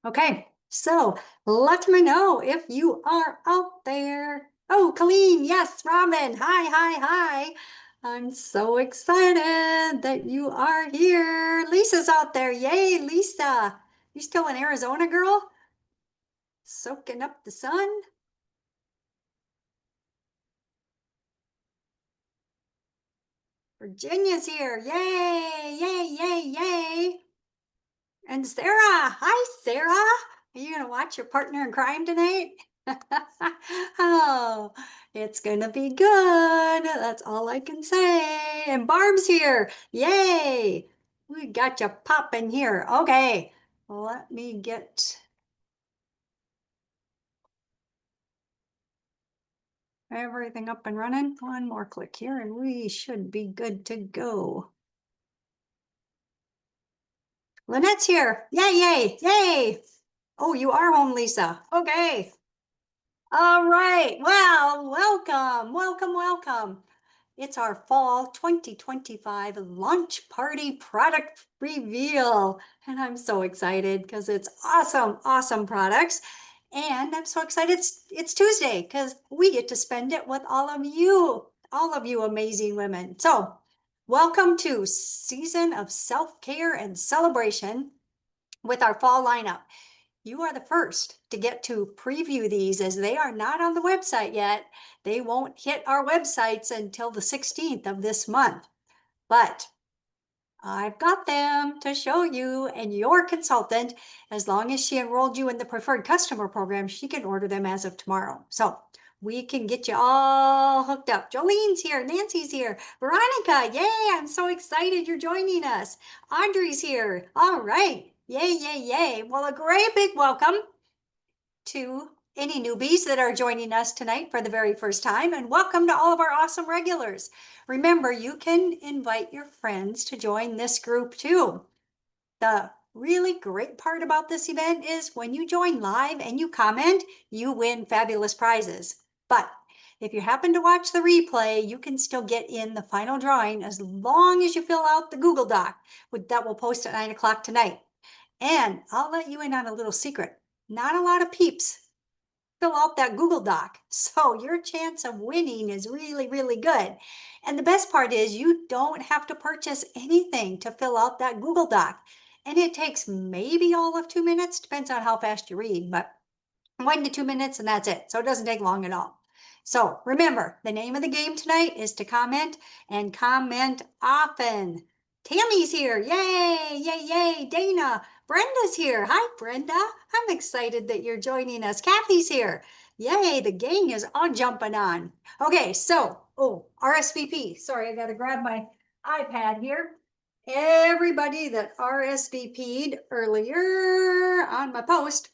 Okay, so let me know if you are out there. Oh, Colleen, yes, Robin, hi. I'm so excited that you are here. Lisa's out there. Yay, Lisa. You still in Arizona, girl? Soaking up the sun? Virginia's here. Yay. And Sarah, hi Sarah. Are you gonna watch your partner in crime tonight? Oh, it's gonna be good. That's all I can say. And Barb's here. Yay. We got you popping here. Okay, let me get everything up and running. One more click here and we should be good to go. Lynette's here. Yay. Oh, you are home, Lisa. Okay. All right. Well, welcome. It's our fall 2025 launch party product reveal. And I'm so excited because it's awesome products. And I'm so excited it's Tuesday because we get to spend it with all of you amazing women. So welcome to season of self-care and celebration with our fall lineup. You are the first to get to preview these as they are not on the website yet. They won't hit our websites until the 16th of this month. But I've got them to show you, and your consultant, as long as she enrolled you in the preferred customer program, she can order them as of tomorrow. So we can get you all hooked up. Jolene's here, Nancy's here, Veronica, yay, I'm so excited you're joining us. Audrey's here, all right, yay. Well, a great big welcome to any newbies that are joining us tonight for the very first time, and welcome to all of our awesome regulars. Remember, you can invite your friends to join this group too. The really great part about this event is when you join live and you comment, you win fabulous prizes. But if you happen to watch the replay, you can still get in the final drawing as long as you fill out the Google Doc that will post at 9 o'clock tonight. And I'll let you in on a little secret. Not a lot of peeps fill out that Google Doc. So your chance of winning is really good. And the best part is you don't have to purchase anything to fill out that Google Doc. And it takes maybe all of 2 minutes, depends on how fast you read, but 1 to 2 minutes and that's it. So it doesn't take long at all. So remember, the name of the game tonight is to comment and comment often. Tammy's here. Yay. Dana. Brenda's here. Hi, Brenda. I'm excited that you're joining us. Kathy's here. Yay, the gang is all jumping on. Okay, so, RSVP. Sorry, I got to grab my iPad here. Everybody that RSVP'd earlier on my post,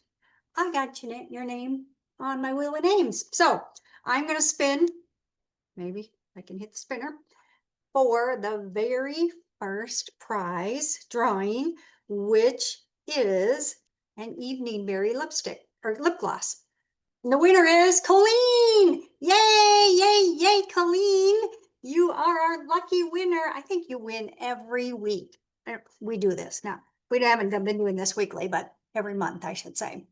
I got your name on my wheel of names. So I'm going to spin, maybe I can hit the spinner, for the very first prize drawing, which is an Evening Berry lipstick or lip gloss. And the winner is Colleen. Yay, Colleen. You are our lucky winner. I think you win every week. We do this now. We haven't been doing this weekly, but every month, I should say.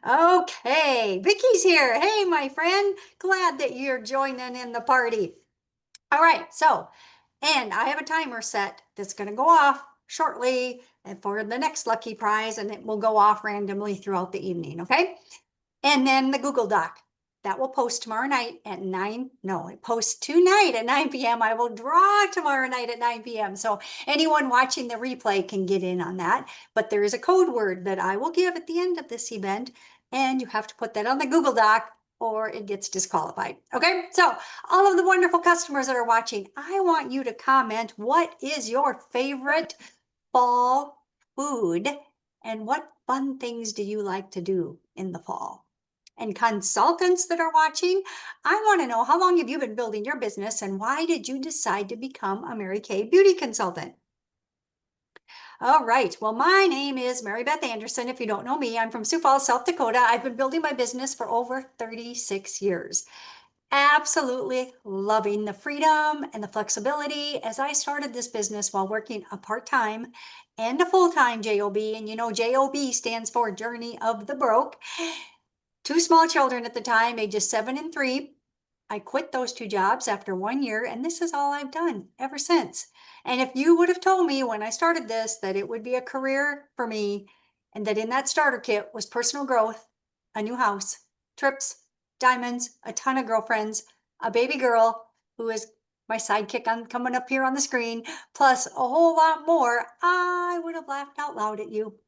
Okay, Vicky's here. Hey, my friend. Glad that you're joining in the party. All right, so, and I have a timer set that's going to go off shortly and for the next lucky prize, and it will go off randomly throughout the evening, okay? And then the Google Doc. That will post tomorrow night at 9. No, it posts tonight at 9 p.m. I will draw tomorrow night at 9 p.m. So anyone watching the replay can get in on that. But there is a code word that I will give at the end of this event. And you have to put that on the Google Doc or it gets disqualified. Okay, so all of the wonderful customers that are watching, I want you to comment what is your favorite fall food and what fun things do you like to do in the fall? And consultants that are watching, I want to know how long have you been building your business and why did you decide to become a Mary Kay beauty consultant? All right. Well, my name is Mary Beth Anderson. If you don't know me, I'm from Sioux Falls, South Dakota. I've been building my business for over 36 years. absolutely loving the freedom and the flexibility as I started this business while working a part-time and a full-time job. And you know, job stands for Journey of the Broke. Two small children at the time, ages 7 and 3. I quit those two jobs after 1 year, and this is all I've done ever since. And if you would have told me when I started this that it would be a career for me, and that in that starter kit was personal growth, a new house, trips, diamonds, a ton of girlfriends, a baby girl who is my sidekick on coming up here on the screen, plus a whole lot more, I would have laughed out loud at you.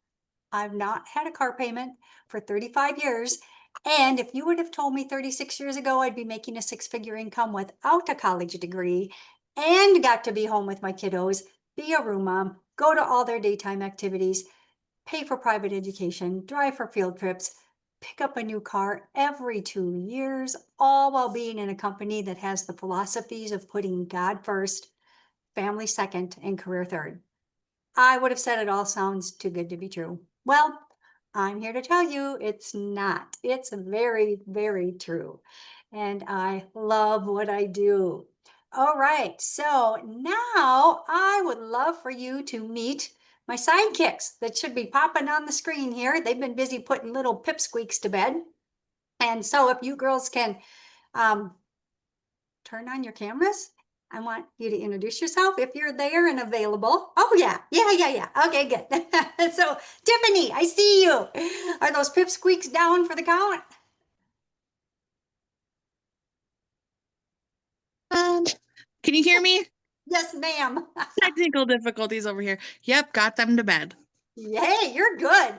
I've not had a car payment for 35 years. And if you would have told me 36 years ago I'd be making a six-figure income without a college degree and got to be home with my kiddos, be a room mom, go to all their daytime activities, pay for private education, drive for field trips, pick up a new car every 2 years, all while being in a company that has the philosophies of putting God first, family second, and career third. I would have said it all sounds too good to be true. Well, I'm here to tell you it's not. It's very, very true. And I love what I do. All right. So now I would love for you to meet my sidekicks that should be popping on the screen here. They've been busy putting little pipsqueaks to bed. And so if you girls can um, turn on your cameras. I want you to introduce yourself if you're there and available. Oh, yeah. Yeah. Okay, good. So, Tiffany, I see you. Are those pipsqueaks down for the count? Um, can you hear me? Yes, ma'am. Technical difficulties over here. Yep, got them to bed. Yay, you're good.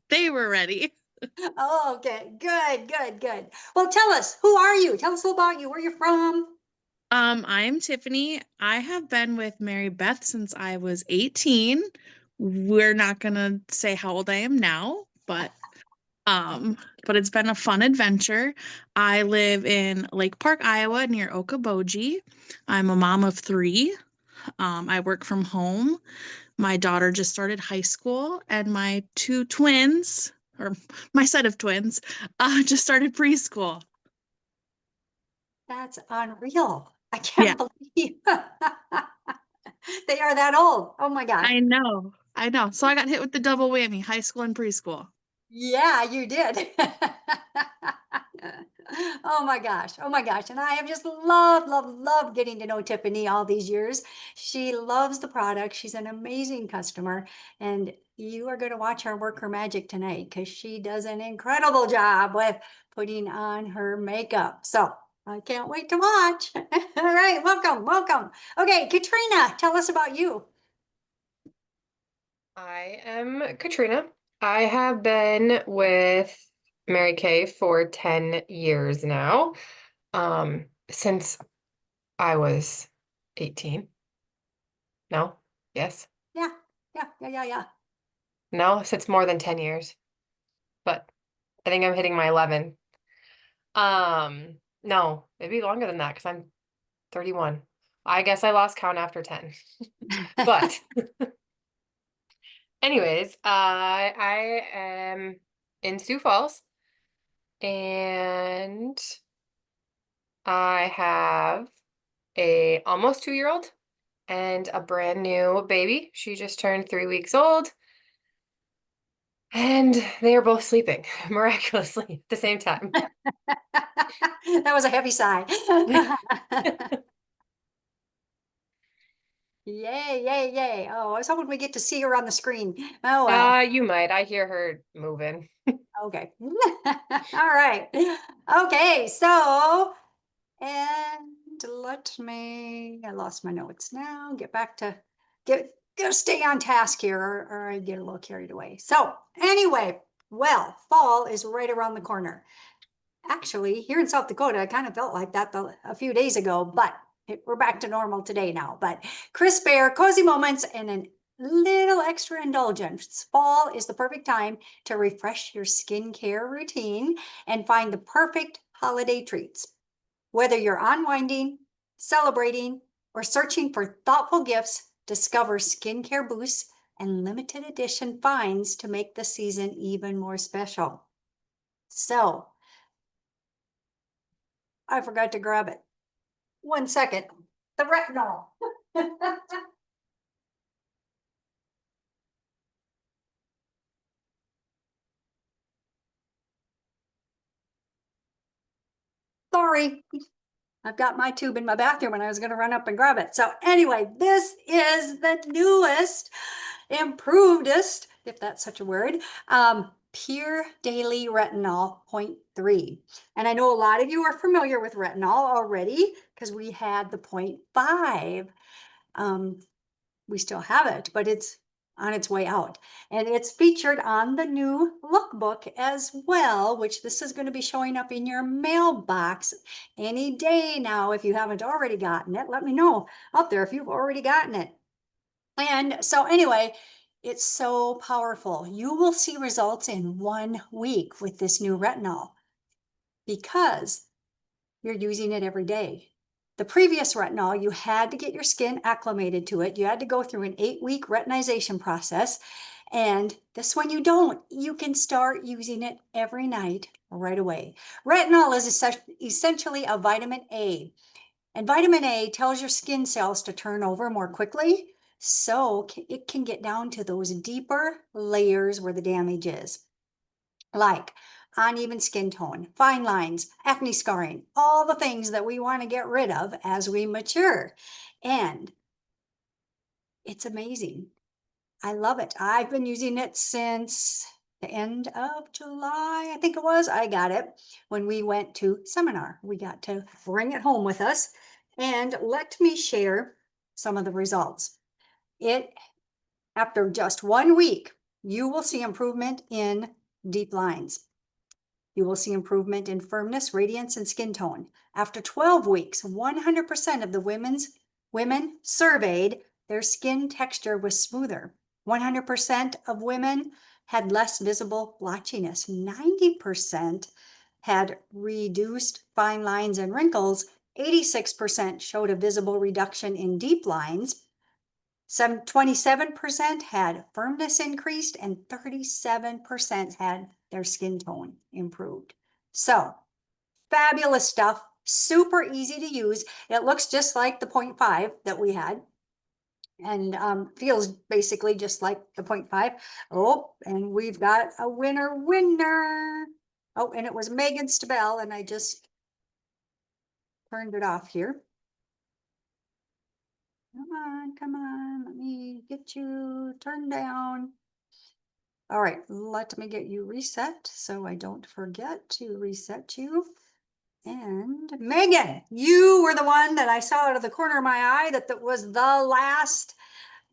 They were ready. Oh, okay, good. Well, tell us, who are you? Tell us all about you, where you're from. I'm Tiffany. I have been with Mary Beth since I was 18. We're not gonna say how old I am now, um, but it's been a fun adventure. I live in Lake Park, Iowa, near Okoboji. I'm a mom of three. I work from home. My daughter just started high school, and my two twins, or my set of twins, just started preschool. That's unreal. I Yeah, can't believe they are that old. Oh my gosh. I know. I know. So I got hit with the double whammy, high school and preschool. Yeah, you did. Oh my gosh. Oh my gosh. And I have just loved getting to know Tiffany all these years. She loves the product. She's an amazing customer. And you are going to watch her work her magic tonight because she does an incredible job with putting on her makeup. So I can't wait to watch. All right. Welcome. Okay, Katrina, tell us about you. I am Katrina. I have been with Mary Kay for 10 years now, since I was 18. No? Yes? Yeah. Yeah. No, since more than 10 years, but I think I'm hitting my 11. No, maybe longer than that because I'm 31. I guess I lost count after 10. But anyways, I am in Sioux Falls. And I have a almost 2-year-old and a brand new baby. She just turned 3 weeks old. And they are both sleeping miraculously at the same time. That was a heavy sigh. Yay. Oh, I was hoping we get to see her on the screen. Oh, well. You might. I hear her moving. Okay. All right. Okay. So, and I lost my notes now. Get back to, gotta stay on task here or I get a little carried away. So, anyway, well, fall is right around the corner. Actually, here in South Dakota, I kind of felt like that a few days ago, but we're back to normal today now. But crisp air, cozy moments, and a little extra indulgence. Fall is the perfect time to refresh your skincare routine and find the perfect holiday treats. Whether you're unwinding, celebrating, or searching for thoughtful gifts, discover skincare boosts and limited edition finds to make the season even more special. So, I forgot to grab it. 1 second. The retinol. Sorry. I've got my tube in my bathroom and I was going to run up and grab it. So anyway, this is the newest, improvedest, if that's such a word, Pure Daily Retinol 0.3. And I know a lot of you are familiar with retinol already because we had the 0.5. We still have it, but it's on its way out. And it's featured on the new lookbook as well, which this is going to be showing up in your mailbox any day now. If you haven't already gotten it, let me know out there if you've already gotten it. And so anyway, it's so powerful. You will see results in 1 week with this new retinol because you're using it every day. The previous retinol, you had to get your skin acclimated to it. You had to go through an 8-week retinization process. And this one you don't. You can start using it every night right away. Retinol is essentially a vitamin A. And vitamin A tells your skin cells to turn over more quickly. So it can get down to those deeper layers where the damage is. Like uneven skin tone, fine lines, acne scarring, all the things that we want to get rid of as we mature. And it's amazing. I love it. I've been using it since the end of July, I think it was. I got it when we went to seminar. We got to bring it home with us. And let me share some of the results. After just 1 week, you will see improvement in deep lines. You will see improvement in firmness, radiance, and skin tone. After 12 weeks, 100% of the women surveyed, their skin texture was smoother. 100% of women had less visible blotchiness. 90% had reduced fine lines and wrinkles. 86% showed a visible reduction in deep lines. 27% had firmness increased and 37% had their skin tone improved. So fabulous stuff, super easy to use. It looks just like the 0.5 that we had and feels basically just like the 0.5. Oh, and we've got a winner. Oh, and it was Megan Stabell, and I just turned it off here. Come on, let me get you turned down. All right, let me get you reset so I don't forget to reset you. And Megan, you were the one that I saw out of the corner of my eye that was the last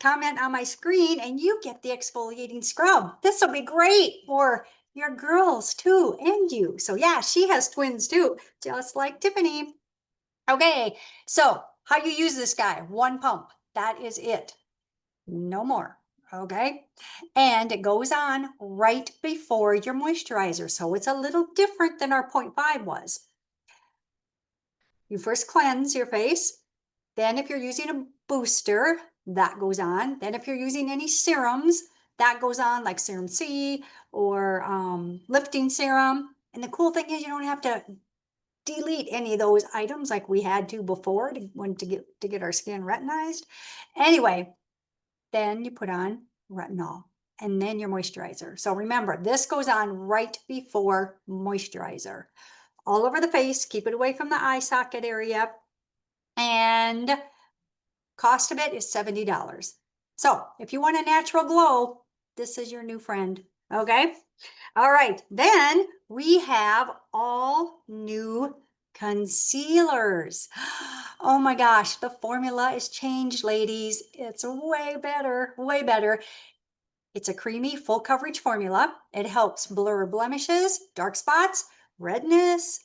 comment on my screen, and you get the exfoliating scrub. This will be great for your girls too, and you. So yeah, she has twins too, just like Tiffany. Okay, so how you use this guy? 1 pump, that is it. No more, okay? And it goes on right before your moisturizer. So it's a little different than our 0.5 was. You first cleanse your face. Then if you're using a booster, that goes on. Then if you're using any serums, that goes on, like Serum C or lifting serum. And the cool thing is you don't have to delete any of those items like we had to before to get our skin retinized. Anyway, then you put on retinol and then your moisturizer. So remember, this goes on right before moisturizer. All over the face, keep it away from the eye socket area. And cost of it is $70. So if you want a natural glow, this is your new friend, okay? All right, then we have all new concealers. Oh my gosh, the formula is changed, ladies. It's way better, way better. It's a creamy, full coverage formula. It helps blur blemishes, dark spots, redness,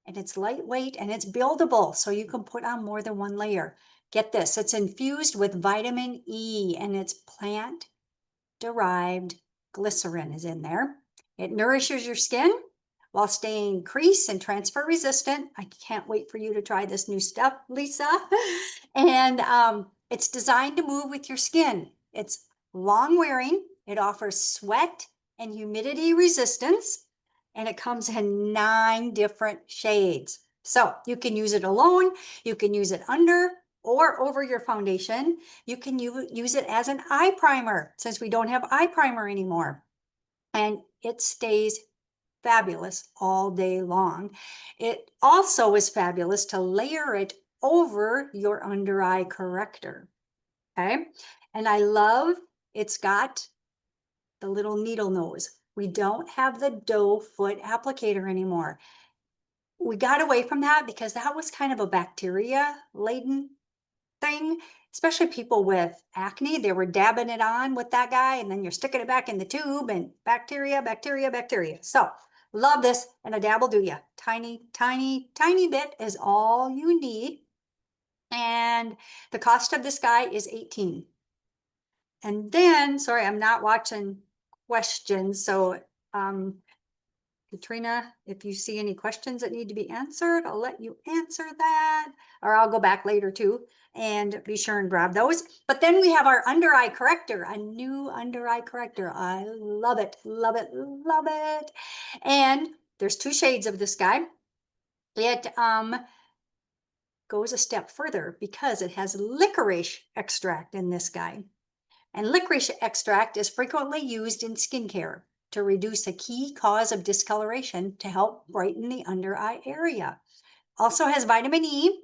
and it's lightweight and it's buildable, so you can put on more than 1 layer. Get this, it's infused with vitamin E and it's plant-derived glycerin is in there. It nourishes your skin while staying crease and transfer resistant. I can't wait for you to try this new stuff, Lisa. And it's designed to move with your skin. It's long wearing. It offers sweat and humidity resistance. And it comes in 9 different shades. So you can use it alone, you can use it under or over your foundation. You can use it as an eye primer since we don't have eye primer anymore. And it stays fabulous all day long. It also is fabulous to layer it over your under eye corrector. Okay. And I love it's got the little needle nose. We don't have the doe foot applicator anymore. We got away from that because that was kind of a bacteria laden thing, especially people with acne. They were dabbing it on with that guy, and then you're sticking it back in the tube and bacteria, bacteria, bacteria. So love this, and a dab will do you. Tiny, tiny, tiny bit is all you need. And the cost of this guy is 18. And then, sorry, I'm not watching questions. So Katrina, if you see any questions that need to be answered, I'll let you answer that, or I'll go back later too and be sure and grab those. But then we have our under eye corrector, a new under eye corrector. I love it, love it, love it. And there's 2 shades of this guy. It goes a step further because it has licorice extract in this guy. And licorice extract is frequently used in skincare to reduce a key cause of discoloration to help brighten the under eye area. Also has vitamin E,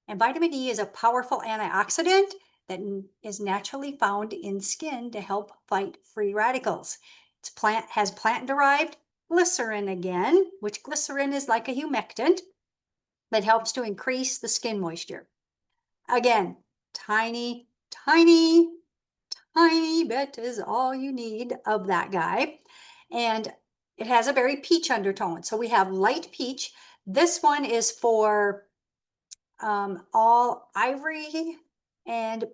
and vitamin E is a powerful antioxidant that is naturally found in skin to help fight free radicals. Has plant-derived glycerin again, which glycerin is like a humectant that helps to increase the skin moisture. Again, tiny, tiny, tiny bit is all you need of that guy. And it has a very peach undertone. So we have light peach. This one is for all ivory and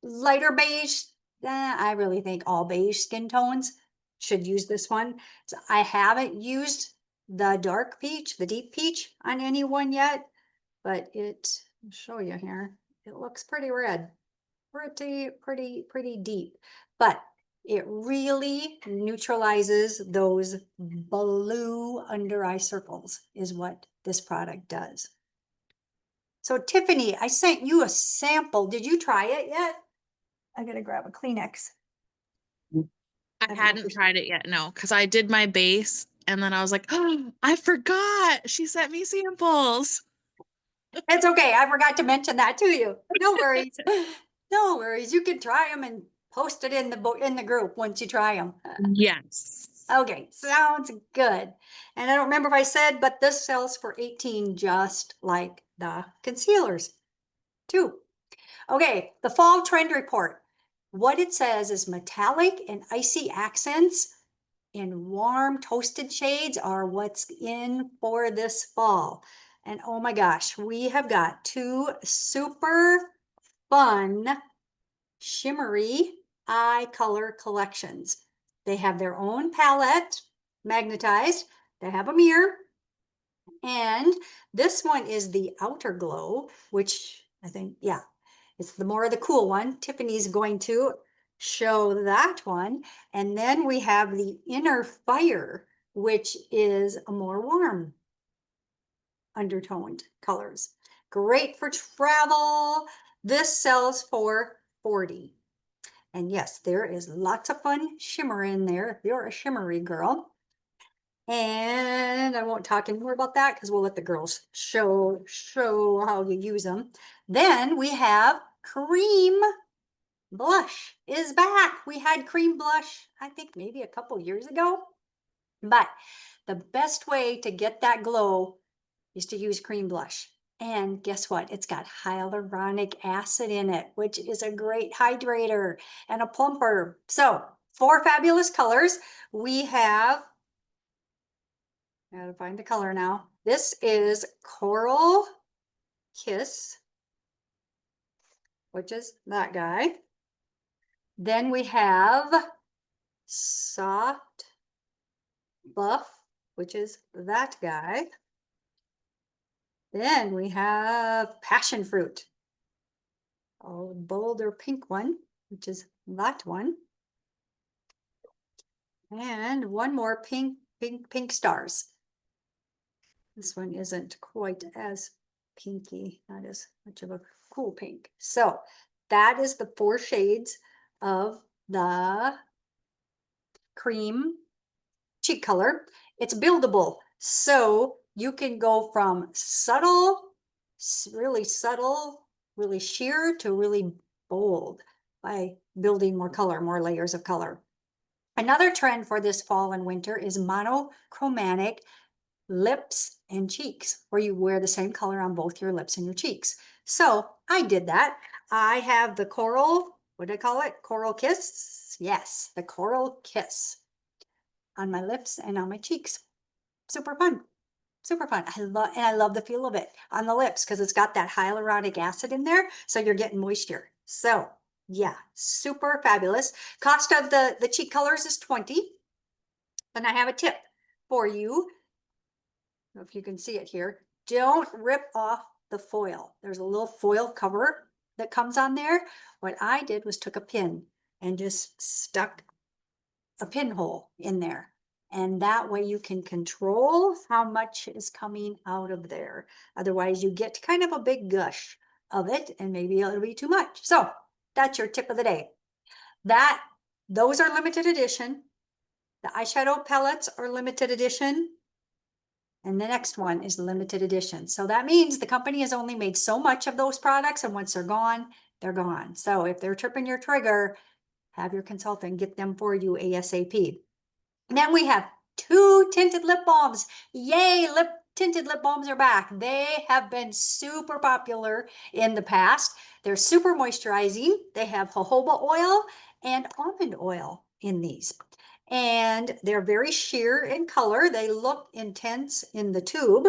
lighter beige. I really think all beige skin tones should use this one. So I haven't used the dark peach, the deep peach on anyone yet, but I'll show you here. It looks pretty red. Pretty deep, but it really neutralizes those blue under eye circles is what this product does. So Tiffany, I sent you a sample. Did you try it yet? I gotta grab a Kleenex. I hadn't tried it yet, no, because I did my base and then I was like, oh, I forgot. She sent me samples. It's okay. I forgot to mention that to you. No worries. No worries. You can try them and post it in the group once you try them. Yes. Okay, sounds good. And I don't remember if I said, but this sells for 18 just like the concealers too. Okay, the fall trend report. What it says is metallic and icy accents in warm toasted shades are what's in for this fall. And oh my gosh, we have got 2 super fun shimmery eye color collections. They have their own palette, magnetized. They have a mirror. And this one is the outer glow, which I think, yeah, it's the more of the cool one. Tiffany's going to show that one. And then we have the inner fire, which is a more warm undertoned colors. Great for travel. This sells for 40. And yes, there is lots of fun shimmer in there if you're a shimmery girl. And I won't talk anymore about that because we'll let the girls show how you use them. Then we have cream blush is back. We had cream blush, I think maybe a couple years ago. But the best way to get that glow is to use cream blush. And guess what? It's got hyaluronic acid in it, which is a great hydrator and a plumper. So 4 fabulous colors. We have, I gotta find the color now. This is Coral Kiss, which is that guy. Then we have Soft Buff, which is that guy. Then we have Passion Fruit, a bolder pink one, which is that one. And one more pink stars. This one isn't quite as pinky, not as much of a cool pink. So that is the 4 shades of the cream cheek color. It's buildable. So you can go from subtle, really subtle, really sheer to really bold by building more color, more layers of color. Another trend for this fall and winter is monochromatic lips and cheeks, where you wear the same color on both your lips and your cheeks. So I did that. I have the coral, what do I call it? Coral kiss. Yes, the coral kiss on my lips and on my cheeks. Super fun. Super fun. I love the feel of it on the lips because it's got that hyaluronic acid in there. So you're getting moisture. So yeah, super fabulous. Cost of the cheek colors is 20. And I have a tip for you. I don't know if you can see it here. Don't rip off the foil. There's a little foil cover that comes on there. What I did was took a pin and just stuck a pinhole in there. And that way you can control how much is coming out of there. Otherwise you get kind of a big gush of it and maybe it'll be too much. So that's your tip of the day. Those are limited edition. The eyeshadow palettes are limited edition. And the next one is limited edition. So that means the company has only made so much of those products, and once they're gone, they're gone. So if they're tripping your trigger, have your consultant get them for you ASAP. And then we have 2 tinted lip balms. Yay, tinted lip balms are back. They have been super popular in the past. They're super moisturizing. They have jojoba oil and almond oil in these. And they're very sheer in color. They look intense in the tube,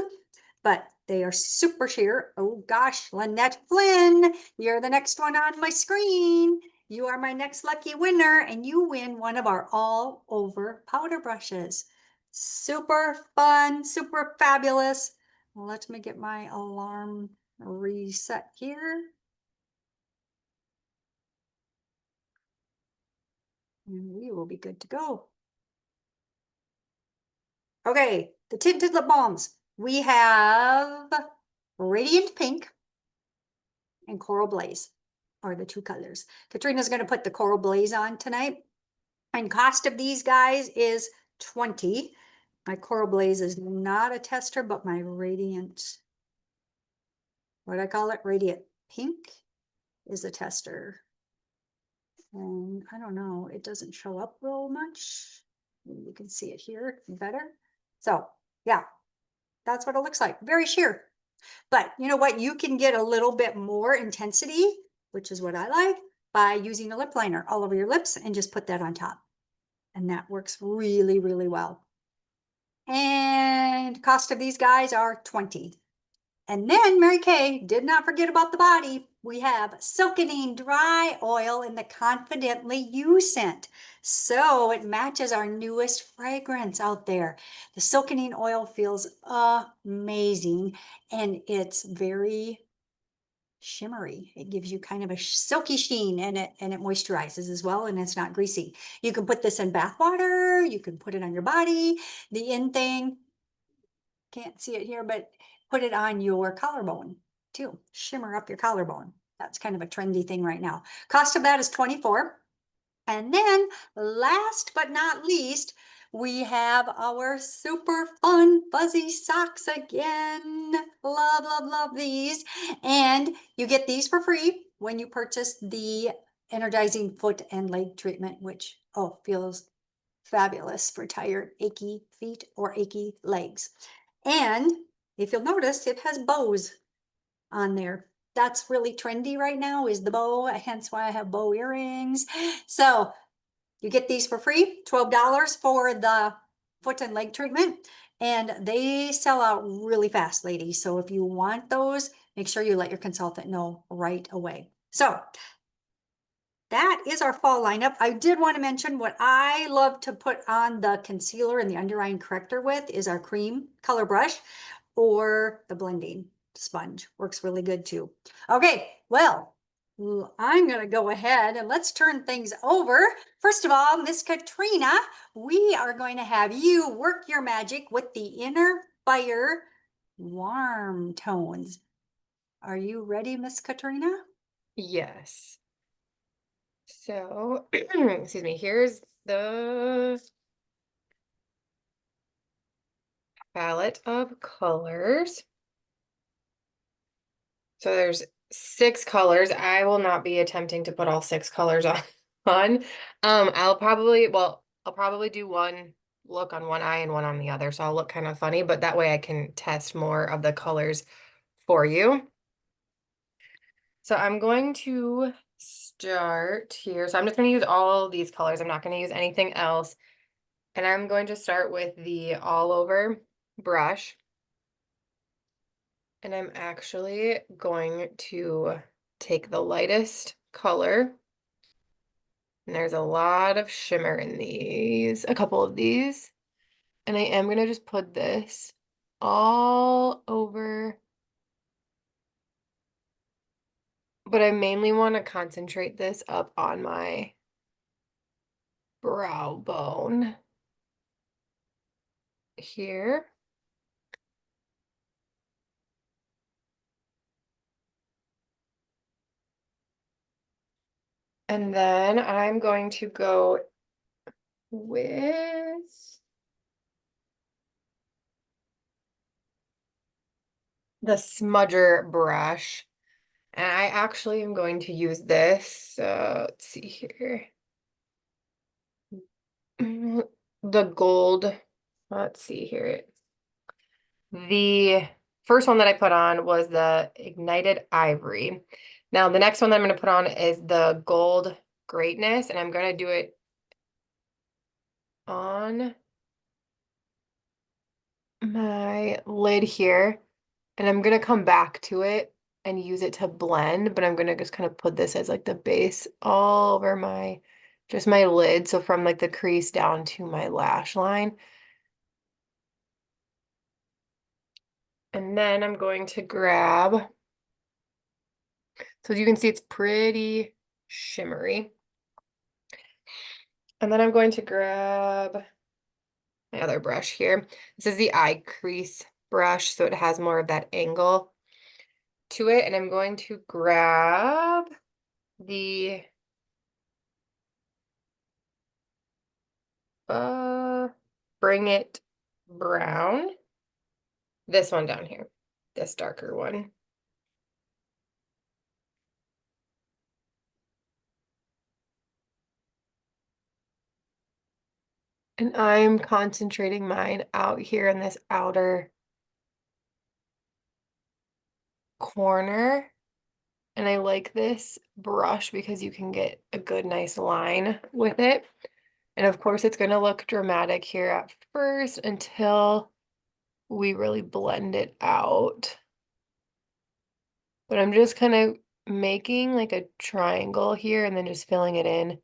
but they are super sheer. Oh gosh, Lynette Flynn, you're the next one on my screen. You are my next lucky winner, and you win one of our all over powder brushes. Super fun, super fabulous. Let me get my alarm reset here. And we will be good to go. Okay, the tinted lip balms. We have Radiant Pink and Coral Blaze are the 2 colors. Katrina's going to put the Coral Blaze on tonight. And cost of these guys is 20. My Coral Blaze is not a tester, but my Radiant, what do I call it? Radiant Pink is a tester. And I don't know, it doesn't show up real much. You can see it here better. So yeah, that's what it looks like. Very sheer. But you know what? You can get a little bit more intensity, which is what I like, by using a lip liner all over your lips and just put that on top. And that works really, really well. And cost of these guys are 20. And then Mary Kay did not forget about the body. We have Silkening Dry Oil in the Confidently You scent. So it matches our newest fragrance out there. The Silkening oil feels amazing, and it's very shimmery. It gives you kind of a silky sheen, and it moisturizes as well, and it's not greasy. You can put this in bath water. You can put it on your body. The in thing, can't see it here, but put it on your collarbone too. Shimmer up your collarbone. That's kind of a trendy thing right now. Cost of that is 24. And then last but not least, we have our super fun fuzzy socks again. Love, love, love these. And you get these for free when you purchase the energizing foot and leg treatment, which, feels fabulous for tired, achy feet or achy legs. And if you'll notice, it has bows on there. That's really trendy right now, is the bow, hence why I have bow earrings. So you get these for free, $12 for the foot and leg treatment, and they sell out really fast, ladies. So if you want those, make sure you let your consultant know right away. So that is our fall lineup. I did want to mention what I love to put on the concealer and the under eye corrector with is our cream color brush or the blending sponge. Works really good too. Okay, well, I'm going to go ahead and let's turn things over. First of all, Miss Katrina, we are going to have you work your magic with the Inner Fire warm tones. Are you ready, Miss Katrina? Yes. So, excuse me, here's the palette of colors. So there's 6 colors. I will not be attempting to put all 6 colors on. I'll probably do one look on one eye and one on the other. So I'll look kind of funny, but that way I can test more of the colors for you. So I'm going to start here. So I'm just going to use all these colors. I'm not going to use anything else. And I'm going to start with the all over brush. And I'm actually going to take the lightest color. And there's a lot of shimmer in these, a couple of these. And I am going to just put this all over. But I mainly want to concentrate this up on my brow bone here. And then I'm going to go with the smudger brush. And I actually am going to use this. Let's see here. The gold. Let's see here. The first one that I put on was the Ignited Ivory. Now, the next one that I'm going to put on is the Gold Greatness, and I'm going to do it on my lid here. And I'm going to come back to it and use it to blend, but I'm going to just kind of put this as like the base all over my, just my lid. So from like the crease down to my lash line. And then I'm going to grab, so you can see it's pretty shimmery. And then I'm going to grab my other brush here. This is the eye crease brush, so it has more of that angle to it. And I'm going to grab the Bring It Brown. This one down here, this darker one. And I'm concentrating mine out here in this outer corner. And I like this brush because you can get a good, nice line with it. And of course, it's going to look dramatic here at first until we really blend it out. But I'm just kind of making like a triangle here and then just filling it in.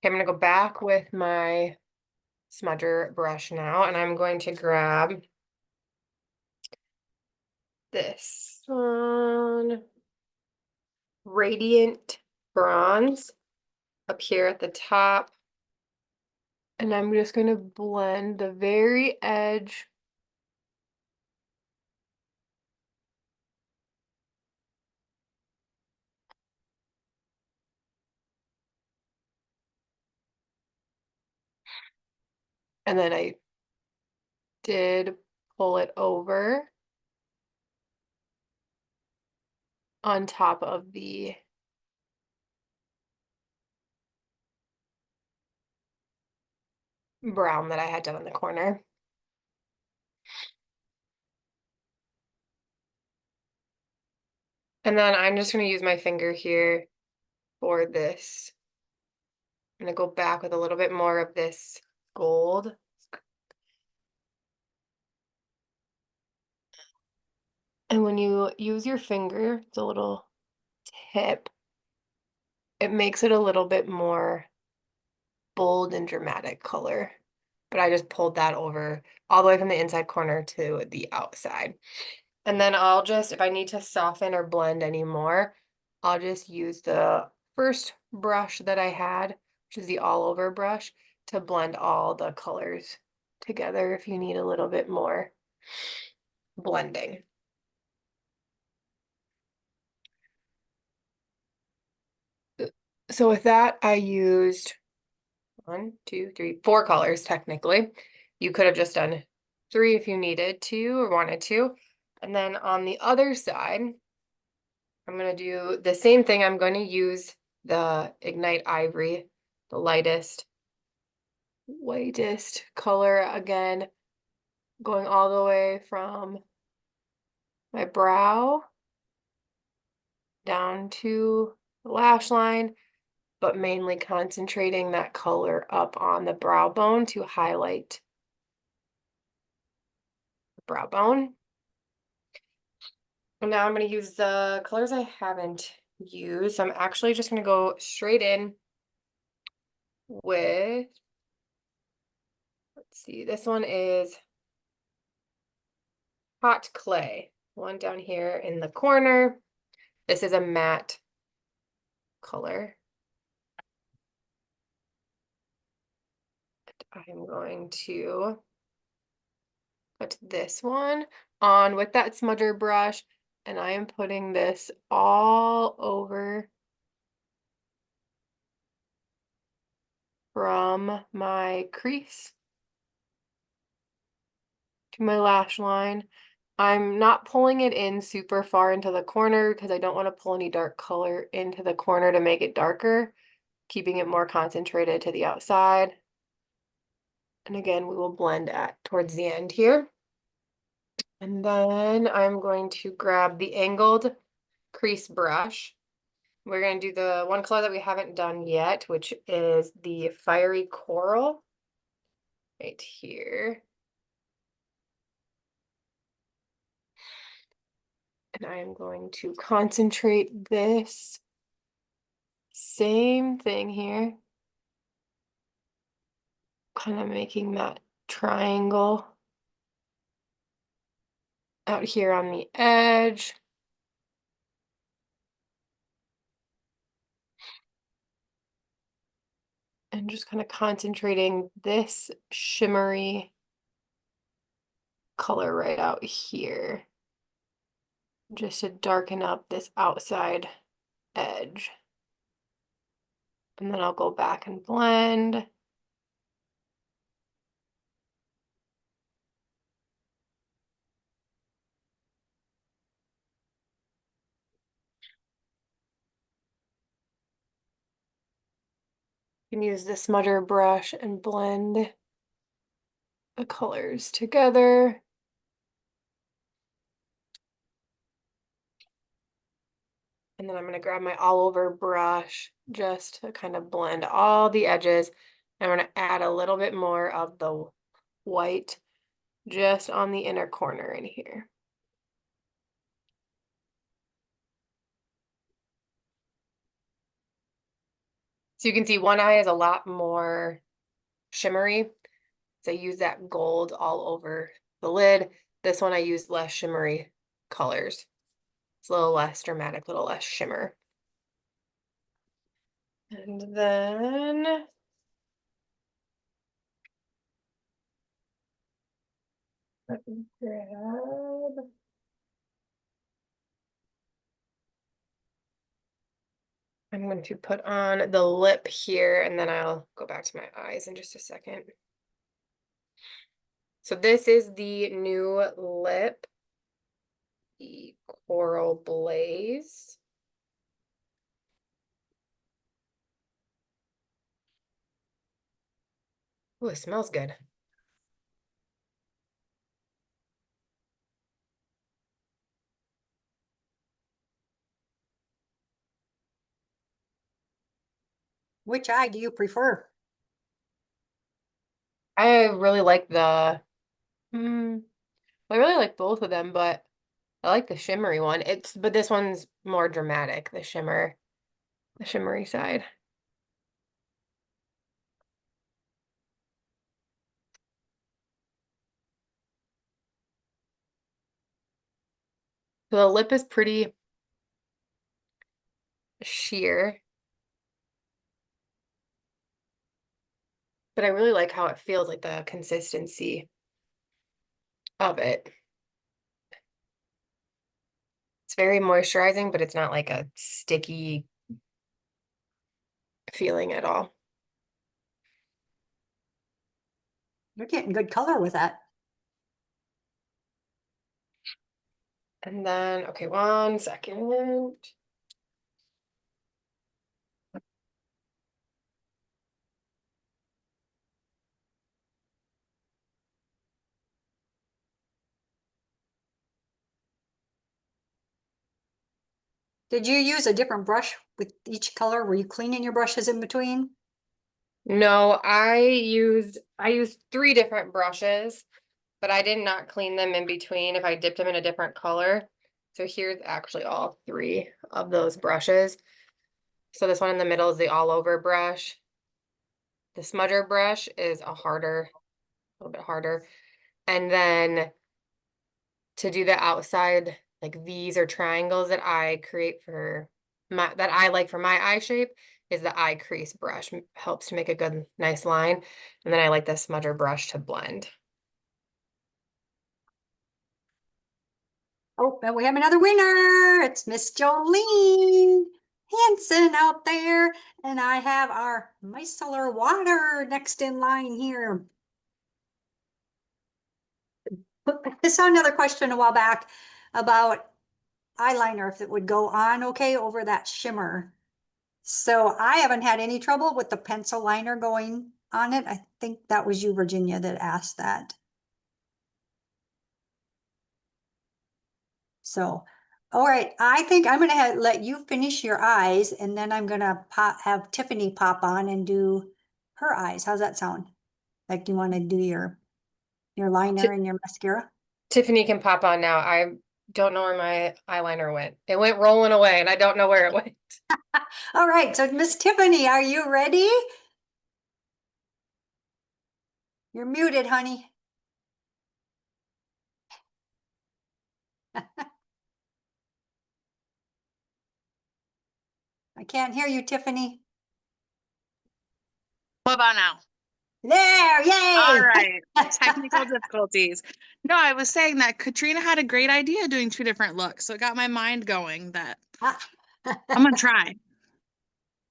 Okay, I'm going to go back with my smudger brush now, and I'm going to grab this one, Radiant Bronze, up here at the top. And I'm just going to blend the very edge and then I did pull it over on top of the brown that I had done in the corner. And then I'm just going to use my finger here for this. I'm going to go back with a little bit more of this gold. And when you use your finger, the little tip, it makes it a little bit more bold and dramatic color. But I just pulled that over all the way from the inside corner to the outside. And then I'll just, if I need to soften or blend any more, I'll just use the first brush that I had, which is the all over brush, to blend all the colors together if you need a little bit more blending. So with that, I used 1, 2, 3, 4 colors technically. You could have just done 3 if you needed to or wanted to. And then on the other side, I'm going to do the same thing. I'm going to use the Ignite Ivory, the whitest color again, going all the way from my brow down to the lash line, but mainly concentrating that color up on the brow bone to highlight the brow bone. And now I'm going to use the colors I haven't used. I'm actually just going to go straight in with, let's see, this one is Hot Clay. One down here in the corner. This is a matte color. I'm going to put this one on with that smudger brush, and I am putting this all over from my crease to my lash line. I'm not pulling it in super far into the corner because I don't want to pull any dark color into the corner to make it darker, keeping it more concentrated to the outside. And again, we will blend at towards the end here. And then I'm going to grab the angled crease brush. We're going to do the one color that we haven't done yet, which is the Fiery Coral right here. And I am going to concentrate this same thing here, kind of making that triangle out here on the edge. And just kind of concentrating this shimmery color right out here, just to darken up this outside edge. And then I'll go back and blend. You can use the smudger brush and blend the colors together. And then I'm going to grab my all over brush just to kind of blend all the edges. I'm going to add a little bit more of the white just on the inner corner in here. So you can see one eye is a lot more shimmery. So I use that gold all over the lid. This one I use less shimmery colors. It's a little less dramatic, a little less shimmer. And then let me grab. I'm going to put on the lip here, and then I'll go back to my eyes in just a second. So this is the new lip, the Coral Blaze. Oh, it smells good. Which eye do you prefer? I really like the, I really like both of them, but I like the shimmery one. But this one's more dramatic, the shimmery side. So the lip is pretty sheer. But I really like how it feels, like the consistency of it. It's very moisturizing, but it's not like a sticky feeling at all. You're getting good color with that. And then, okay, 1 second. Did you use a different brush with each color? Were you cleaning your brushes in between? No, I used 3 different brushes, but I did not clean them in between if I dipped them in a different color. So here's actually all 3 of those brushes. So this one in the middle is the all over brush. The smudger brush is a little bit harder. And then to do the outside, like these are triangles that I create that I like for my eye shape, is the eye crease brush. Helps to make a good, nice line. And then I like the smudger brush to blend. Oh, and we have another winner. It's Miss Jolene Hanson out there. And I have our micellar water next in line here. I saw another question a while back about eyeliner, if it would go on okay over that shimmer. So I haven't had any trouble with the pencil liner going on it. I think that was you, Virginia, that asked that. So, all right, I think I'm gonna let you finish your eyes, and then I'm gonna have Tiffany pop on and do her eyes. How's that sound? Like, do you want to do your liner and your mascara? Tiffany can pop on now. I don't know where my eyeliner went. It went rolling away and I don't know where it went. All right, so Miss Tiffany, are you ready? You're muted, honey. I can't hear you, Tiffany. What about now? There, All yay! right. Technical difficulties. No, I was saying that Katrina had a great idea doing 2 different looks. So it got my mind going that I'm gonna try.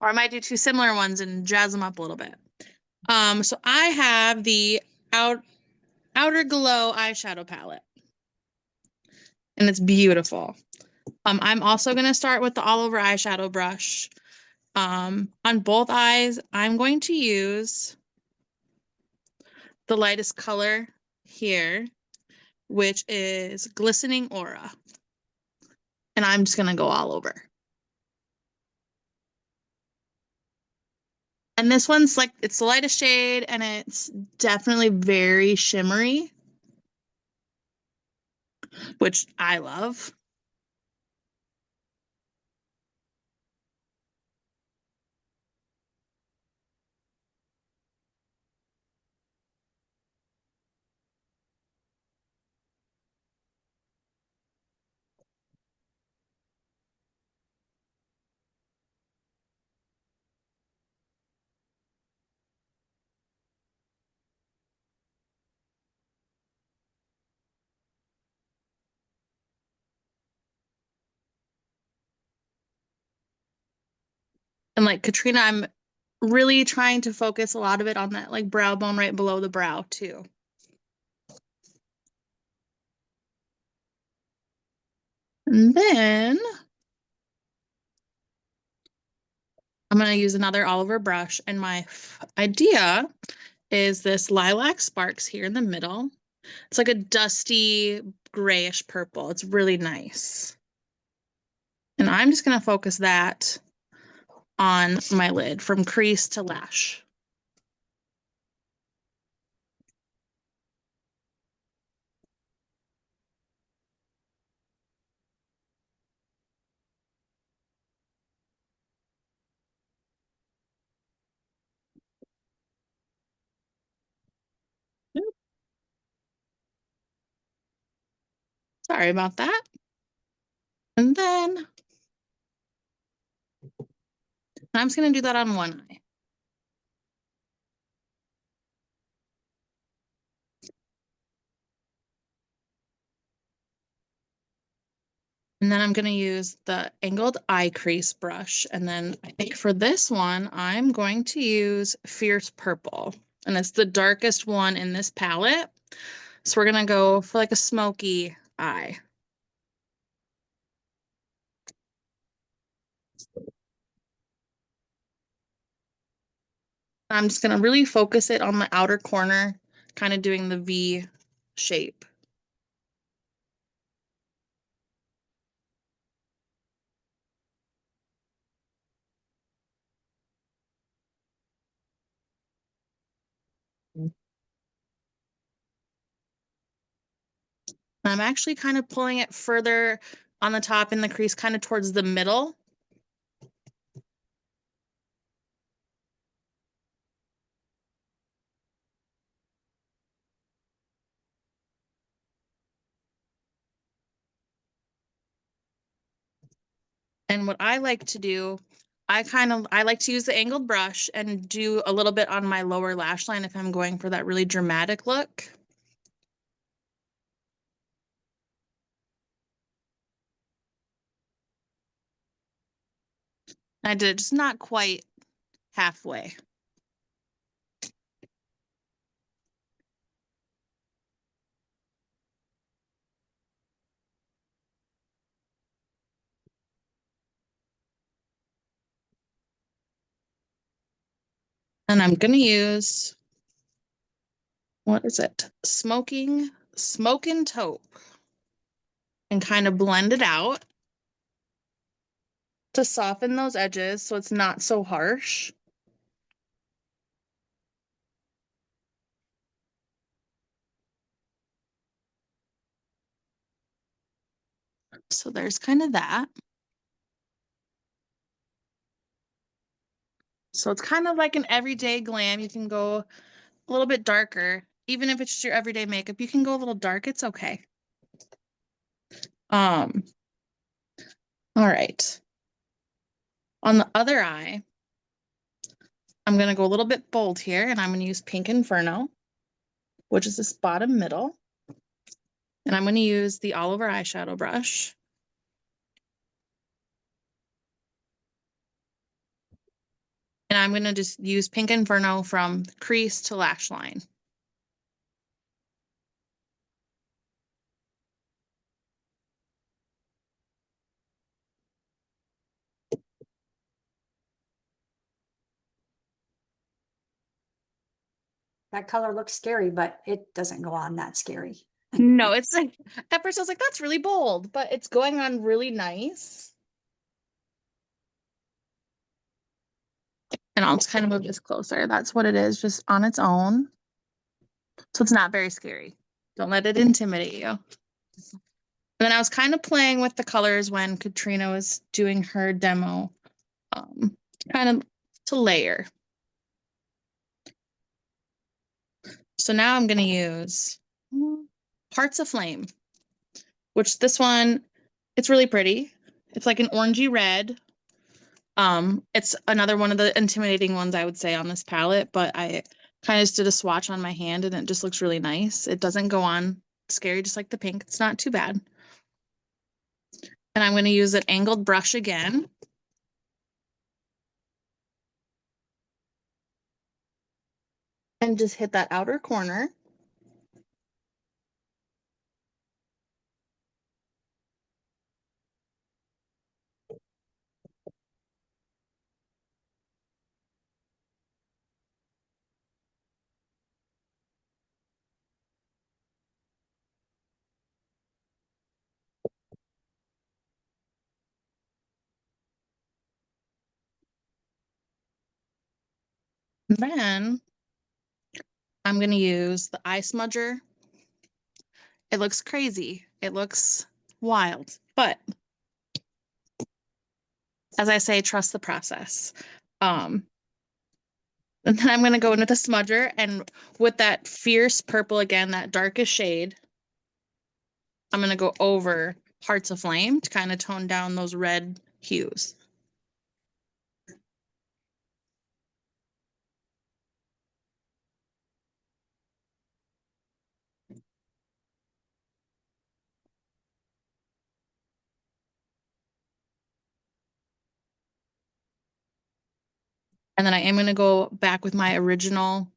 Or I might do 2 similar ones and jazz them up a little bit. So I have the Outer Glow eyeshadow palette. And it's beautiful. I'm also gonna start with the all over eyeshadow brush. On both eyes, I'm going to use the lightest color here, which is Glistening Aura. And I'm just gonna go all over. And this one's like, it's the lightest shade and it's definitely very shimmery, which I love. And like Katrina, I'm really trying to focus a lot of it on that like brow bone right below the brow too. And then I'm going to use another Oliver brush. And my idea is this Lilac Sparks here in the middle. It's like a dusty grayish purple. It's really nice. And I'm just going to focus that on my lid from crease to lash. Sorry about that. And then And I'm just going to do that on one eye. And then I'm going to use the angled eye crease brush. And then I think for this one, I'm going to use Fierce Purple. And it's the darkest one in this palette. So we're going to go for like a smoky eye. I'm just going to really focus it on the outer corner, kind of doing the V shape. I'm actually kind of pulling it further on the top in the crease, kind of towards the middle. And what I like to do, I like to use the angled brush and do a little bit on my lower lash line if I'm going for that really dramatic look. I did it just not quite halfway. And I'm gonna use, what is it? Smoking taupe. And kind of blend it out to soften those edges so it's not so harsh. So there's kind of that. So it's kind of like an everyday glam. You can go a little bit darker. Even if it's just your everyday makeup, you can go a little dark. It's okay. All right. On the other eye, I'm going to go a little bit bold here, and I'm going to use Pink Inferno, which is this bottom middle. And I'm going to use the all over eyeshadow brush. And I'm going to just use Pink Inferno from crease to lash line. That color looks scary, but it doesn't go on that scary. No, it's like, at first I was like, that's really bold, but it's going on really nice. And I'll just kind of move this closer. That's what it is, just on its own. So it's not very scary. Don't let it intimidate you. And then I was kind of playing with the colors when Katrina was doing her demo, kind of to layer. So now I'm going to use Hearts of Flame, which this one, it's really pretty. It's like an orangey red. It's another one of the intimidating ones I would say on this palette, but I kind of just did a swatch on my hand and it just looks really nice. It doesn't go on scary, just like the pink. It's not too bad. And I'm going to use an angled brush again. And just hit that outer corner. And then I'm going to use the eye smudger. It looks crazy. It looks wild, but as I say, trust the process. And then I'm going to go in with a smudger and with that fierce purple again, that darkest shade, I'm going to go over Hearts of Flame to kind of tone down those red hues. And then I am going to go back with my original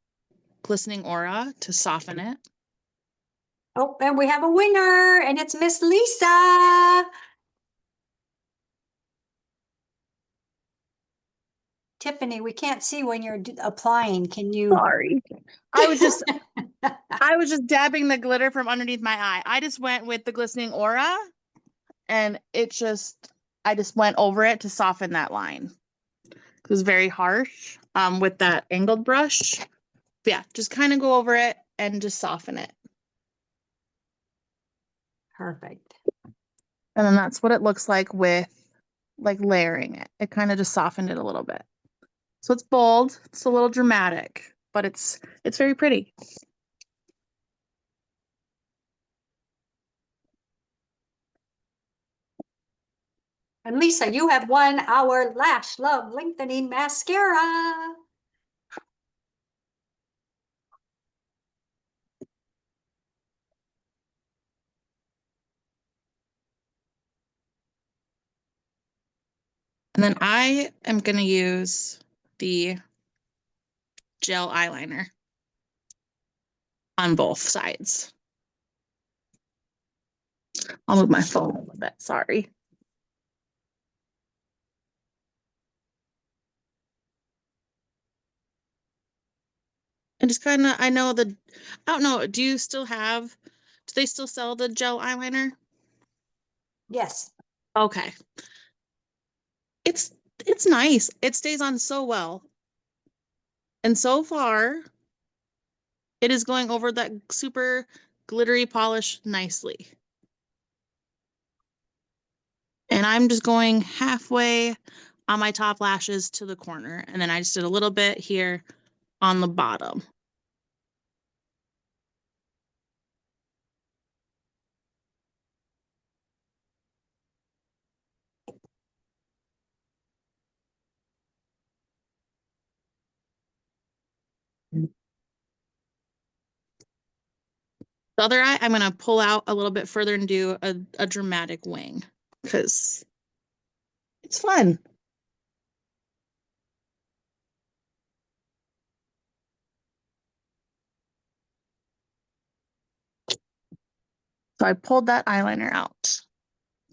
glistening aura to soften it. Oh, and we have a winner, and it's Miss Lisa. Tiffany, we can't see when you're applying. Can you? Sorry. I was just dabbing the glitter from underneath my eye. I just went with the glistening aura and I just went over it to soften that line. It was very harsh with that angled brush. But yeah, just kind of go over it and just soften it. Perfect. And then that's what it looks like with like layering it. It kind of just softened it a little bit. So it's bold, it's a little dramatic, but it's very pretty. And Lisa, you have won our Lash Love Lengthening Mascara. And then I am going to use the gel eyeliner on both sides. I'll move my phone a little bit, sorry. And just kind of, I don't know, do they still sell the gel eyeliner? Yes. Okay. It's nice. It stays on so well. And so far, it is going over that super glittery polish nicely. And I'm just going halfway on my top lashes to the corner. And then I just did a little bit here on the bottom. The other eye, I'm going to pull out a little bit further and do a dramatic wing because it's fun. So I pulled that eyeliner out,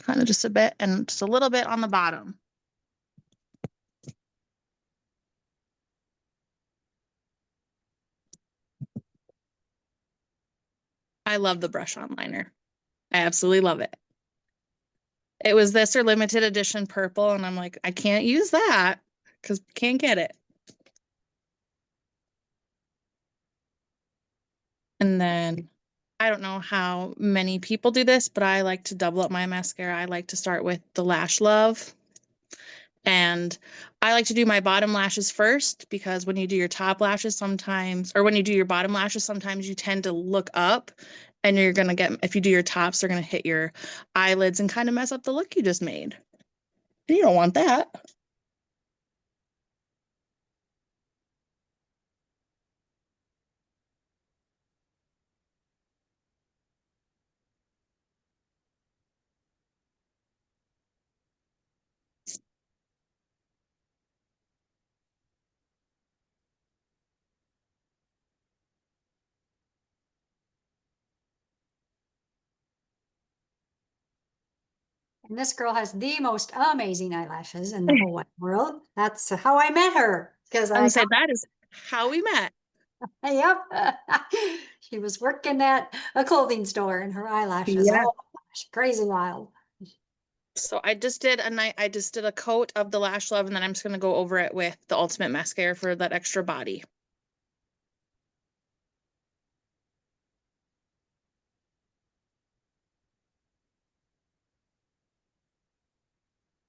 kind of just a bit and just a little bit on the bottom. I love the brush on liner. I absolutely love it. It was this or limited edition purple, and I'm like, I can't use that because can't get it. And then I don't know how many people do this, but I like to double up my mascara. I like to start with the Lash Love. And I like to do my bottom lashes first because when you do your top lashes sometimes, or when you do your bottom lashes, sometimes you tend to look up and you're going to get, if you do your tops, they're going to hit your eyelids and kind of mess up the look you just made. And you don't want that. And this girl has the most amazing eyelashes in the whole wide world. That's how I met her. Because I'm going to say that is how we met. yep. She was working at a clothing store and her eyelashes. Yeah. Oh my gosh, crazy wild. So I just did a coat of the Lash Love, and then I'm just going to go over it with the Ultimate Mascara for that extra body.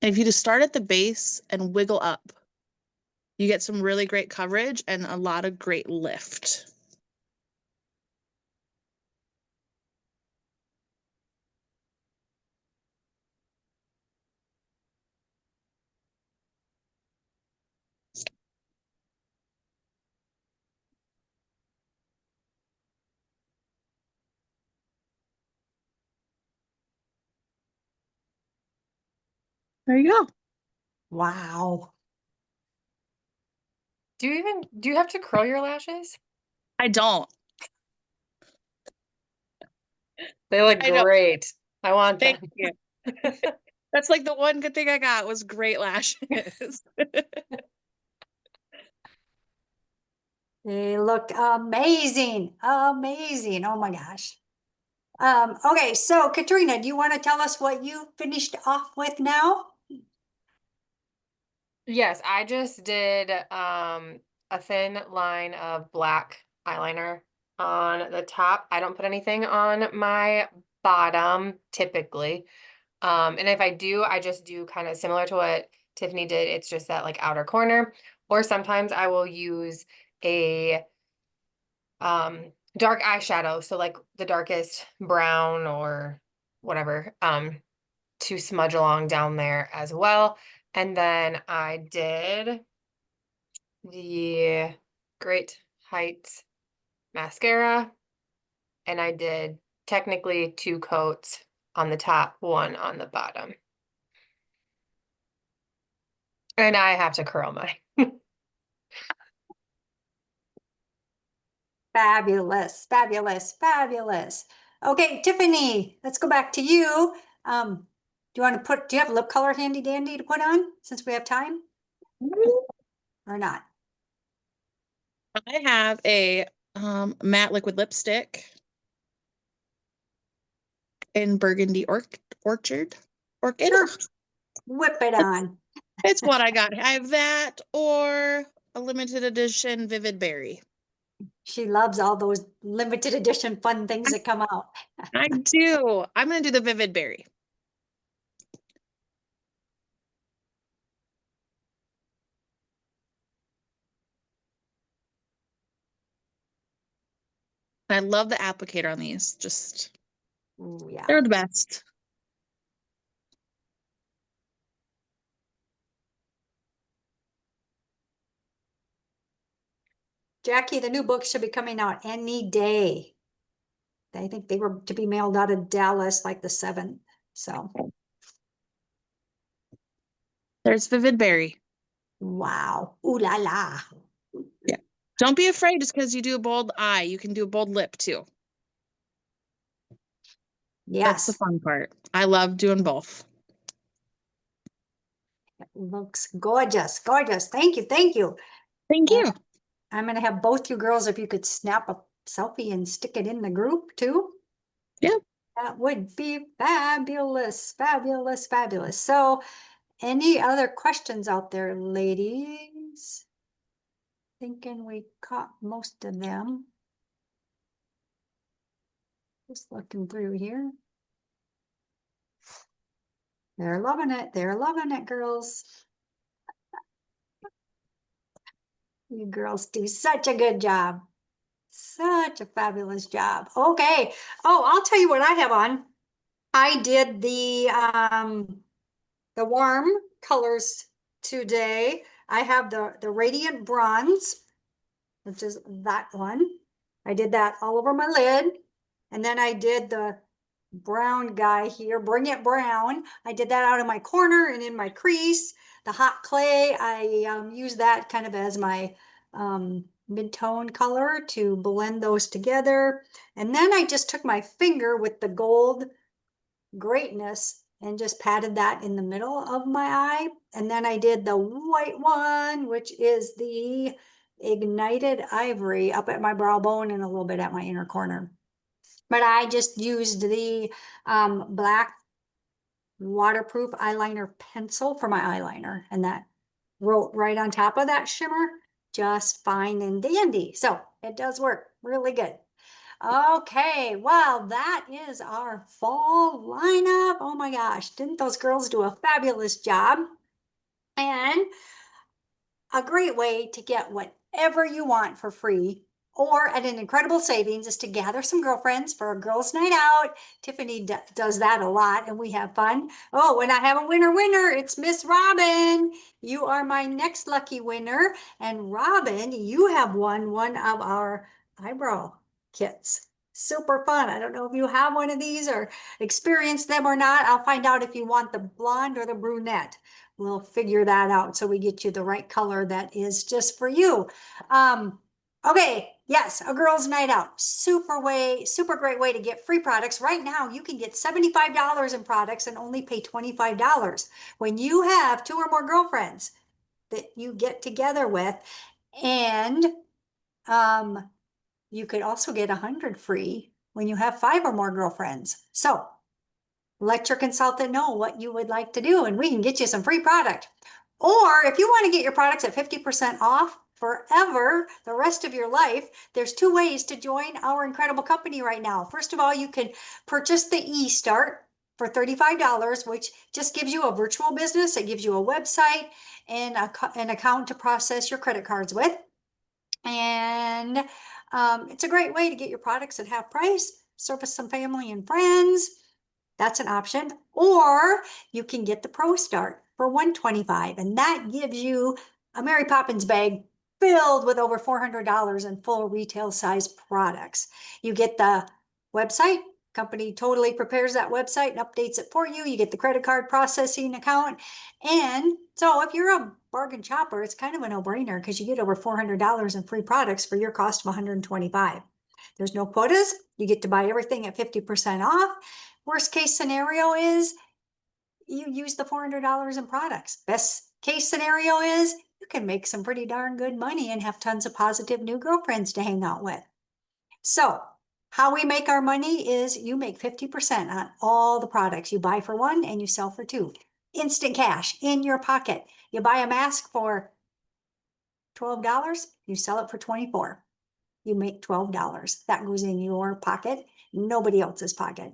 And if you just start at the base and wiggle up, you get some really great coverage and a lot of great lift. There you go. Wow. Do you have to curl your lashes? I don't. They look I know. great. I want Thank them. you. That's like the one good thing I got was great lashes. They look amazing, amazing. Oh my gosh. Okay, so Katrina, do you want to tell us what you finished off with now? Yes, I just did a thin line of black eyeliner on the top. I don't put anything on my bottom typically. And if I do, I just do kind of similar to what Tiffany did. It's just that like outer corner. Or sometimes I will use a dark eyeshadow, so like the darkest brown or whatever, to smudge along down there as well. And then I did the Great Heights mascara, and I did technically 2 coats on the top, one on the bottom. And I have to curl mine. Fabulous, fabulous, fabulous. Okay, Tiffany, let's go back to you. Do you have lip color handy dandy to put on since we have time or not? I have a matte liquid lipstick in Burgundy Orchard. Orchid. Sure, whip it on. It's what I got. I have that or a limited edition Vivid Berry. She loves all those limited edition fun things that come out. I do. I'm gonna do the Vivid Berry. I love the applicator on these. Just Ooh, yeah. they're the best. Jackie, the new book should be coming out any day. I think they were to be mailed out of Dallas like the 7th. So, There's Vivid Berry. wow. Ooh la la. Yeah. Don't be afraid just because you do a bold eye. You can do a bold lip too. That's the Yes, fun part. I love doing both. it looks gorgeous, gorgeous. Thank you, thank you. Thank And you. I'm gonna have both you girls, if you could snap a selfie and stick it in the group too. Yep. That would be fabulous, fabulous, fabulous. So, any other questions out there, ladies? Thinking we caught most of them. Just looking through here. They're loving it. They're loving it, girls. You girls do such a good job. Such a fabulous job. Okay. Oh, I'll tell you what I have on. I did the warm colors today. I have the radiant bronze, which is that one. I did that all over my lid. And then I did the brown guy here, Bring It Brown. I did that out of my corner and in my crease. The hot clay, I use that kind of as my mid-tone color to blend those together. And then I just took my finger with the gold greatness and just patted that in the middle of my eye. And then I did the white one, which is the ignited ivory up at my brow bone and a little bit at my inner corner. But I just used the black waterproof eyeliner pencil for my eyeliner, and that wrote right on top of that shimmer just fine and dandy. So it does work really good. Okay, well, that is our fall lineup. Oh my gosh, didn't those girls do a fabulous job? And a great way to get whatever you want for free or at an incredible savings is to gather some girlfriends for a girls' night out. Tiffany does that a lot and we have fun. Oh, and I have a winner. It's Miss Robin. You are my next lucky winner. And Robin, you have won one of our eyebrow kits. super fun. I don't know if you have one of these or experienced them or not. I'll find out if you want the blonde or the brunette. We'll figure that out so we get you the right color that is just for you. Okay, yes, a girls' night out. Super great way to get free products. Right now, you can get $75 in products and only pay $25. When you have 2 or more girlfriends that you get together with, and you could also get 100 free when you have 5 or more girlfriends. So let your consultant know what you would like to do, and we can get you some free product. Or if you want to get your products at 50% off forever, the rest of your life, there's 2 ways to join our incredible company right now. First of all, you can purchase the eStart for $35, which just gives you a virtual business. It gives you a website and an account to process your credit cards with. And it's a great way to get your products at half price, service some family and friends. That's an option. Or you can get the Pro Start for $125, and that gives you a Mary Poppins bag filled with over $400 in full retail size products. You get the website. Company totally prepares that website and updates it for you. You get the credit card processing account. And so if you're a bargain shopper, it's kind of a no-brainer because you get over $400 in free products for your cost of $125. There's no quotas. You get to buy everything at 50% off. Worst case scenario is you use the $400 in products. Best case scenario is you can make some pretty darn good money and have tons of positive new girlfriends to hang out with. So how we make our money is you make 50% on all the products. You buy for 1 and you sell for 2. Instant cash in your pocket. You buy a mask for $12, you sell it for $24. You make $12. That goes in your pocket, nobody else's pocket.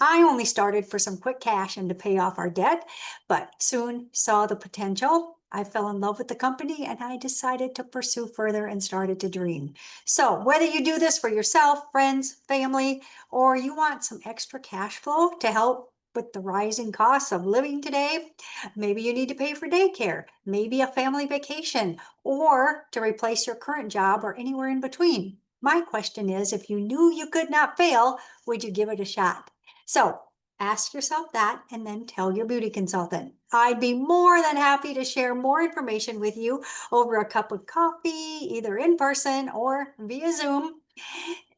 I only started for some quick cash and to pay off our debt, but soon saw the potential. I fell in love with the company and I decided to pursue further and started to dream. So whether you do this for yourself, friends, family, or you want some extra cash flow to help with the rising costs of living today, maybe you need to pay for daycare, maybe a family vacation, or to replace your current job or anywhere in between. My question is, if you knew you could not fail, would you give it a shot? So ask yourself that and then tell your beauty consultant. I'd be more than happy to share more information with you over a cup of coffee, either in person or via Zoom.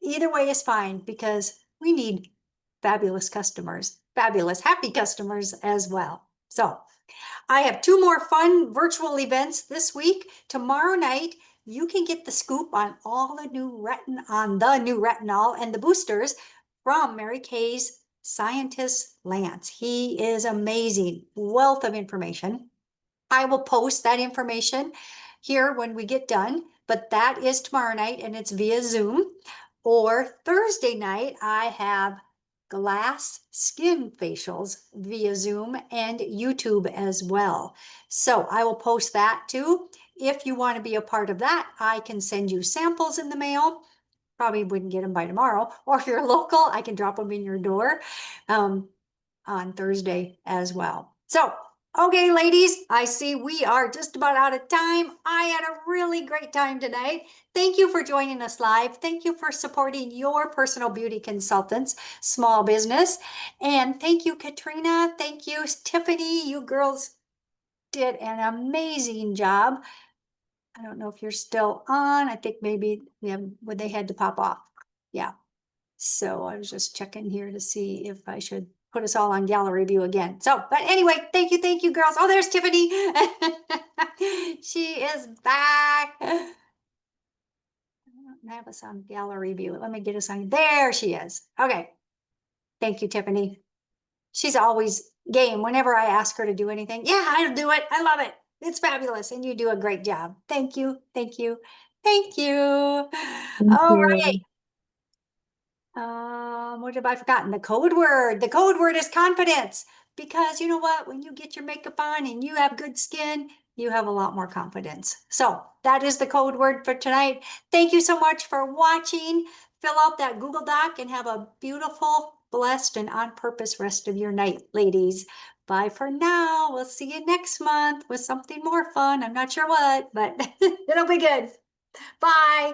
Either way is fine because we need fabulous customers, fabulous happy customers as well. So I have 2 more fun virtual events this week. Tomorrow night, you can get the scoop on all the new retinol and the boosters from Mary Kay's scientist Lance. He is amazing, wealth of information. I will post that information here when we get done, but that is tomorrow night and it's via Zoom. Or Thursday night, I have glass skin facials via Zoom and YouTube as well. So I will post that too. If you want to be a part of that, I can send you samples in the mail. Probably wouldn't get them by tomorrow. Or if you're local, I can drop them in your door on Thursday as well. So, okay, ladies, I see we are just about out of time. I had a really great time tonight. Thank you for joining us live. Thank you for supporting your personal beauty consultants, small business. And thank you, Katrina. Thank you, Tiffany. You girls did an amazing job. I don't know if you're still on. I think maybe they had to pop off. Yeah. So I was just checking here to see if I should put us all on gallery view again. So, but anyway, thank you, girls. Oh, there's Tiffany. She is back. I don't have us on gallery view. Let me get us on. There she is. Okay. Thank you, Tiffany. She's always game whenever I ask her to do anything. Yeah, I'll do it. I love it. It's fabulous. And you do a great job. Thank you. Thank you. Thank you. All right. What have I forgotten? The code word. The code word is confidence. Because you know what? When you get your makeup on and you have good skin, you have a lot more confidence. So that is the code word for tonight. Thank you so much for watching. Fill out that Google Doc and have a beautiful, blessed, and on purpose rest of your night, ladies. Bye for now. We'll see you next month with something more fun. I'm not sure what, but it'll be good. Bye.